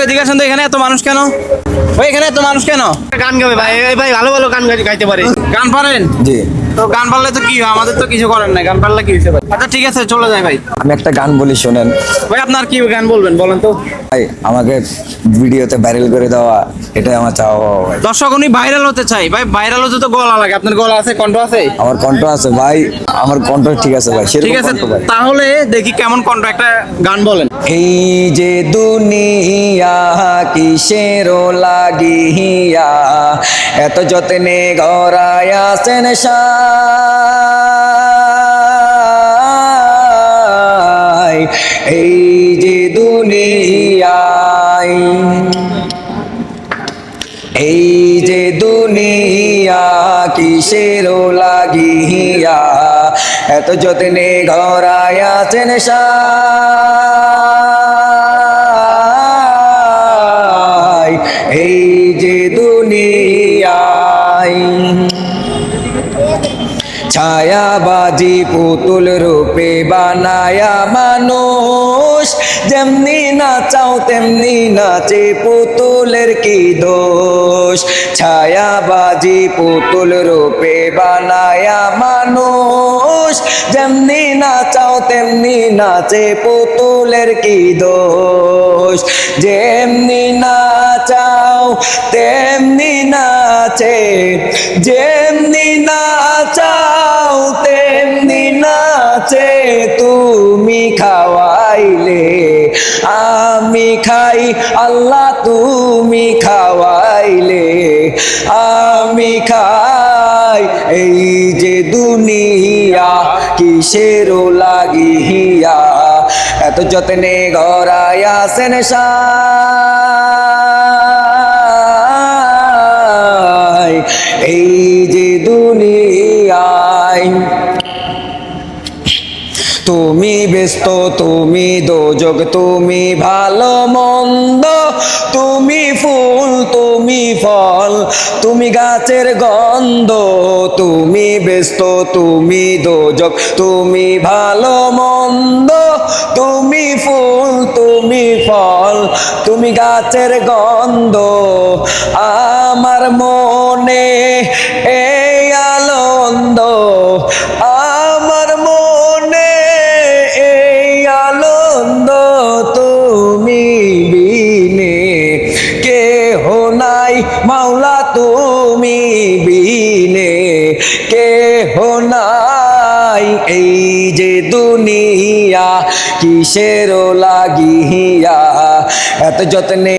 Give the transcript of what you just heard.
এদিকে আসেন তো, এখানে এত মানুষ কেন ভাই? এখানে এত মানুষ কেন? গান গাবে ভাই, এই ভাই ভালো ভালো গান গাইতে পারে। গান পারেন? জি। তো গান পারলে তো কি হয়, আমাদের তো কিছু করেন না, গান পারলে কি হয়েছে ভাই? আচ্ছা ঠিক আছে, চলে যায় ভাই। আমি একটা গান বলি, শোনেন। ভাই আপনার কি গান বলবেন, বলেন তো। ভাই আমাকে ভিডিওতে ভাইরাল করে দেওয়া, এটাই আমার চাওয়া ভাই। দর্শক উনি ভাইরাল হতে চাই ভাই, ভাইরাল হতে তো গলা লাগে। আপনার গলা আছে, কণ্ঠ আছে? আমার কণ্ঠ আছে ভাই, আমার কণ্ঠ ঠিক আছে ভাই, ঠিক সেরকম আছে, কণ্ঠ ভাই। তাহলে দেখি কেমন কণ্ঠ, একটা গান বলেন। এই যে দুনিয়া কিসের লাগিয়া, এত যত্নে গড়ায় আছেন সাই। এই যে দুনিয়ায়, এই যে দুনিয়া কিসের লাগিয়া, এত যত্নে গড়ায় আছেন সাই। এই যে দুনিয়ায় ছায়াবাজি পুতুল রূপে বানায়া মানুষ, যেমনি নাচাও তেমনি নাচে, পুতুলের কি দোষ। ছায়াবাজি পুতুল রূপে বানায়া মানুষ, যেমনি নাচাও তেমনি নাচে, পুতুলের কি দোষ। যেমনি নাচাও তেমনি নাচে, যেমনি নাচাও তেমনি নাচে, তুমি খাওয়াইলে আমি খাই, আল্লাহ তুমি খাওয়াইলে আমি খাই। এই যে দুনিয়া কিসের লাগিয়া, এত যত্নে গড়ায় আছেন সাই। এই যে দুনিয়ায় তুমি ব্যস্ত, তুমি দোজক, তুমি ভালো মন্দ, তুমি ফুল, তুমি ফল, তুমি গাছের গন্ধ। তুমি ব্যস্ত, তুমি দোজক, তুমি ভালো মন্দ, তুমি ফুল, তুমি ফল, তুমি গাছের গন্ধ। আমার মনে এই আনন্দ, আমার মনে এই আনন্দ, তুমি বিনে কেহ নাই মাওলা, তুমি বিনে কেহ নাই। এই যে দুনিয়া কিসের লাগিয়া, এত যত্নে